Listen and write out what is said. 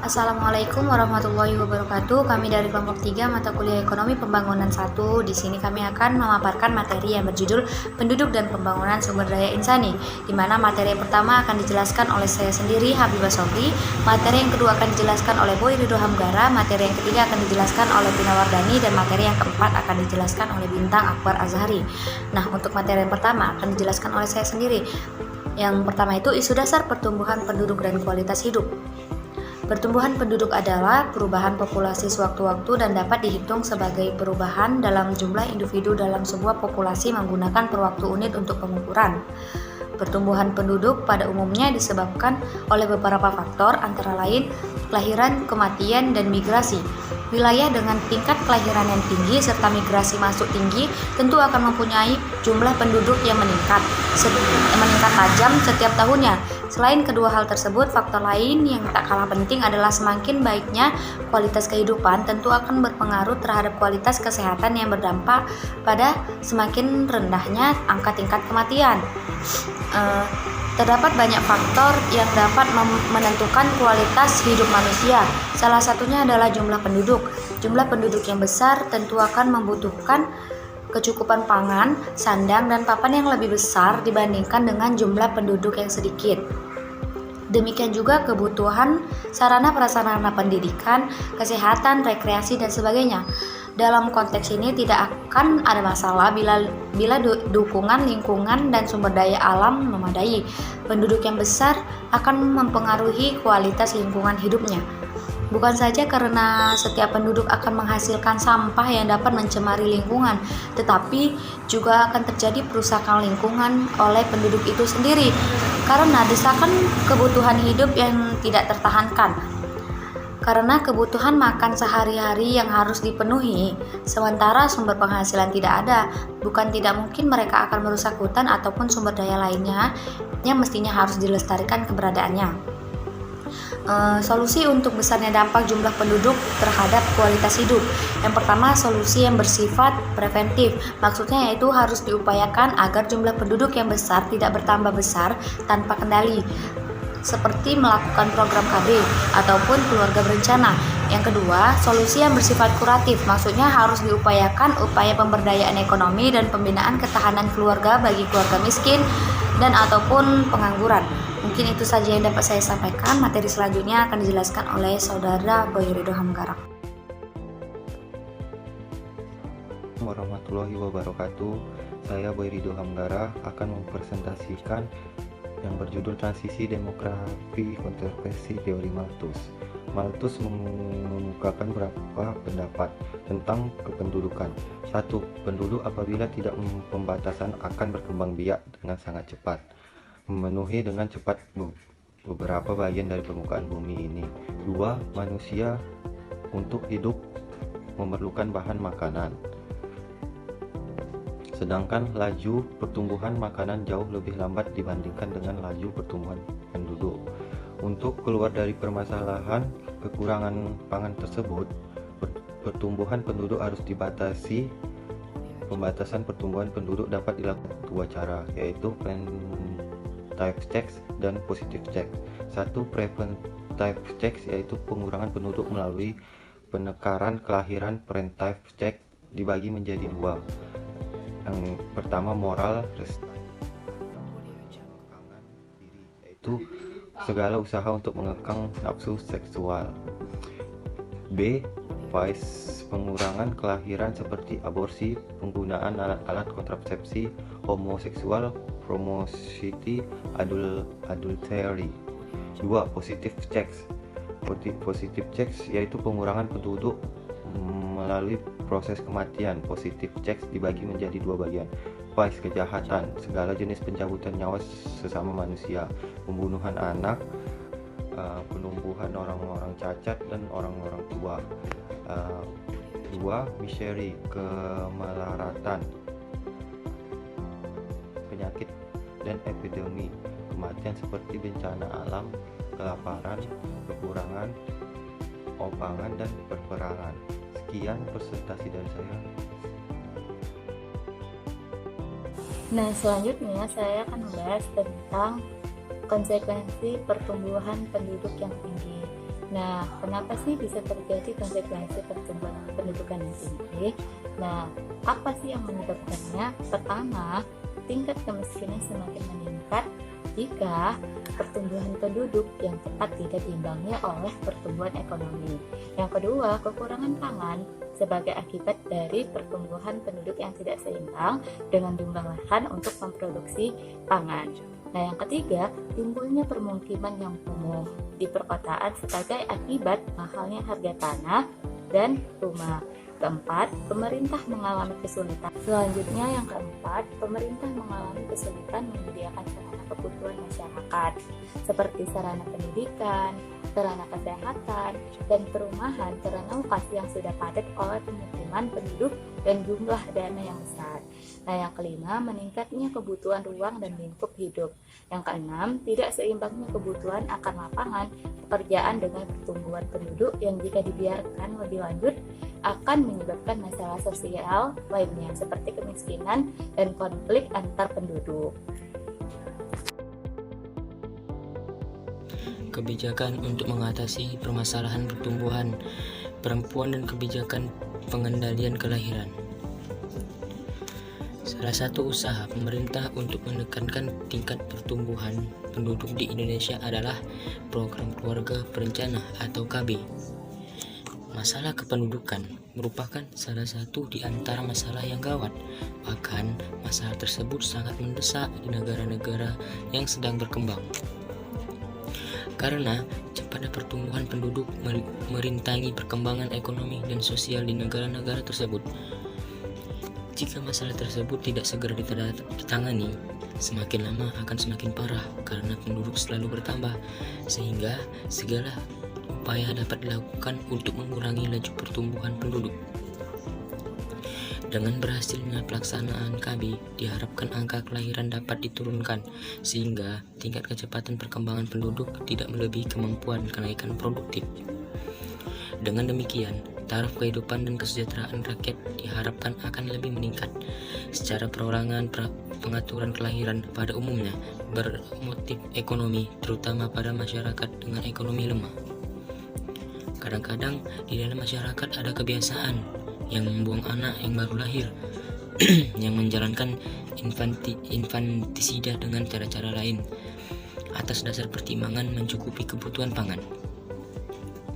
Assalamualaikum warahmatullahi wabarakatuh. Kami dari kelompok 3 mata kuliah Ekonomi Pembangunan 1. Di sini kami akan memaparkan materi yang berjudul Penduduk dan Pembangunan Sumber Daya Insani, di mana materi yang pertama akan dijelaskan oleh saya sendiri, Habibah Sobri. Materi yang kedua akan dijelaskan oleh Boy Ridho Hamgara. Materi yang ketiga akan dijelaskan oleh Pina Wardani, dan materi yang keempat akan dijelaskan oleh Bintang Akbar Azhari. Nah, untuk materi yang pertama akan dijelaskan oleh saya sendiri. Yang pertama itu isu dasar pertumbuhan penduduk dan kualitas hidup. Pertumbuhan penduduk adalah perubahan populasi sewaktu-waktu dan dapat dihitung sebagai perubahan dalam jumlah individu dalam sebuah populasi menggunakan per waktu unit untuk pengukuran. Pertumbuhan penduduk pada umumnya disebabkan oleh beberapa faktor, antara lain kelahiran, kematian, dan migrasi. Wilayah dengan tingkat kelahiran yang tinggi serta migrasi masuk tinggi tentu akan mempunyai jumlah penduduk yang meningkat tajam setiap tahunnya. Selain kedua hal tersebut, faktor lain yang tak kalah penting adalah semakin baiknya kualitas kehidupan tentu akan berpengaruh terhadap kualitas kesehatan yang berdampak pada semakin rendahnya angka tingkat kematian. Terdapat banyak faktor yang dapat menentukan kualitas hidup manusia. Salah satunya adalah jumlah penduduk. Jumlah penduduk yang besar tentu akan membutuhkan kecukupan pangan, sandang, dan papan yang lebih besar dibandingkan dengan jumlah penduduk yang sedikit. Demikian juga kebutuhan sarana prasarana pendidikan, kesehatan, rekreasi, dan sebagainya. Dalam konteks ini tidak akan ada masalah bila dukungan lingkungan dan sumber daya alam memadai. Penduduk yang besar akan mempengaruhi kualitas lingkungan hidupnya. Bukan saja karena setiap penduduk akan menghasilkan sampah yang dapat mencemari lingkungan, tetapi juga akan terjadi perusakan lingkungan oleh penduduk itu sendiri karena desakan kebutuhan hidup yang tidak tertahankan. Karena kebutuhan makan sehari-hari yang harus dipenuhi, sementara sumber penghasilan tidak ada, bukan tidak mungkin mereka akan merusak hutan ataupun sumber daya lainnya yang mestinya harus dilestarikan keberadaannya. Solusi untuk besarnya dampak jumlah penduduk terhadap kualitas hidup. Yang pertama, solusi yang bersifat preventif. Maksudnya yaitu harus diupayakan agar jumlah penduduk yang besar tidak bertambah besar tanpa kendali, seperti melakukan program KB ataupun keluarga berencana. Yang kedua, solusi yang bersifat kuratif, maksudnya harus diupayakan upaya pemberdayaan ekonomi dan pembinaan ketahanan keluarga bagi keluarga miskin dan ataupun pengangguran. Mungkin itu saja yang dapat saya sampaikan. Materi selanjutnya akan dijelaskan oleh Saudara Boy Ridho Hamgara. Warahmatullahi wabarakatuh. Saya Boy Ridho Hamgara akan mempresentasikan yang berjudul Transisi Demografi Kontroversi Teori Malthus. Malthus mengemukakan beberapa pendapat tentang kependudukan. 1. Penduduk apabila tidak pembatasan akan berkembang biak dengan sangat cepat, memenuhi dengan cepat beberapa bagian dari permukaan bumi ini. 2. Manusia untuk hidup memerlukan bahan makanan, sedangkan laju pertumbuhan makanan jauh lebih lambat dibandingkan dengan laju pertumbuhan penduduk. Untuk keluar dari permasalahan kekurangan pangan tersebut, pertumbuhan penduduk harus dibatasi. Pembatasan pertumbuhan penduduk dapat dilakukan dua cara, yaitu preventive checks dan positive check. 1. Preventive checks yaitu pengurangan penduduk melalui penekanan kelahiran. Preventive check dibagi menjadi dua. Yang pertama, moral diri, yaitu segala usaha untuk mengekang nafsu seksual. B. Vice, pengurangan kelahiran seperti aborsi, penggunaan alat-alat kontrasepsi, homoseksual, promiscuity, adultery. 2. Positive checks. Positive checks yaitu pengurangan penduduk melalui proses kematian. Positive checks dibagi menjadi dua bagian. Vice, kejahatan, segala jenis pencabutan nyawa sesama manusia, pembunuhan anak, penumbuhan orang-orang cacat dan orang-orang tua. 2. Misery, kemelaratan, penyakit dan epidemi, kematian seperti bencana alam, kelaparan, kekurangan pangan dan peperangan. Sekian presentasi dari saya. Nah, selanjutnya saya akan membahas tentang konsekuensi pertumbuhan penduduk yang tinggi. Nah, kenapa sih bisa terjadi konsekuensi pertumbuhan pendudukan yang tinggi? Nah, apa sih yang menyebabkannya? Pertama, tingkat kemiskinan semakin meningkat jika pertumbuhan penduduk yang tepat tidak diimbangi oleh pertumbuhan ekonomi. Yang kedua, kekurangan pangan sebagai akibat dari pertumbuhan penduduk yang tidak seimbang dengan jumlah lahan untuk memproduksi pangan. Nah, yang ketiga, timbulnya permukiman yang kumuh di perkotaan sebagai akibat mahalnya harga tanah dan rumah. Keempat, pemerintah mengalami kesulitan. Selanjutnya yang keempat, pemerintah mengalami kesulitan menyediakan sarana kebutuhan masyarakat seperti sarana pendidikan, sarana kesehatan, dan perumahan karena lokasi yang sudah padat oleh pemukiman penduduk dan jumlah dana yang besar. Nah, yang kelima, meningkatnya kebutuhan ruang dan lingkup hidup. Yang keenam, tidak seimbangnya kebutuhan akan lapangan pekerjaan dengan pertumbuhan penduduk yang jika dibiarkan lebih lanjut akan menyebabkan masalah sosial lainnya seperti kemiskinan dan konflik antar penduduk. Kebijakan untuk mengatasi permasalahan pertumbuhan perempuan dan kebijakan pengendalian kelahiran. Salah satu usaha pemerintah untuk menekankan tingkat pertumbuhan penduduk di Indonesia adalah Program Keluarga Berencana atau KB. Masalah kependudukan merupakan salah satu di antara masalah yang gawat. Bahkan, masalah tersebut sangat mendesak di negara-negara yang sedang berkembang. Karena cepatnya pertumbuhan penduduk merintangi perkembangan ekonomi dan sosial di negara-negara tersebut. Jika masalah tersebut tidak segera ditangani, semakin lama akan semakin parah karena penduduk selalu bertambah, sehingga segala upaya dapat dilakukan untuk mengurangi laju pertumbuhan penduduk. Dengan berhasilnya pelaksanaan KB, diharapkan angka kelahiran dapat diturunkan sehingga tingkat kecepatan perkembangan penduduk tidak melebihi kemampuan kenaikan produktif. Dengan demikian, taraf kehidupan dan kesejahteraan rakyat diharapkan akan lebih meningkat. Secara perorangan, pengaturan kelahiran pada umumnya bermotif ekonomi, terutama pada masyarakat dengan ekonomi lemah. Kadang-kadang di dalam masyarakat ada kebiasaan yang membuang anak yang baru lahir, yang menjalankan infantisida dengan cara-cara lain, atas dasar pertimbangan mencukupi kebutuhan pangan.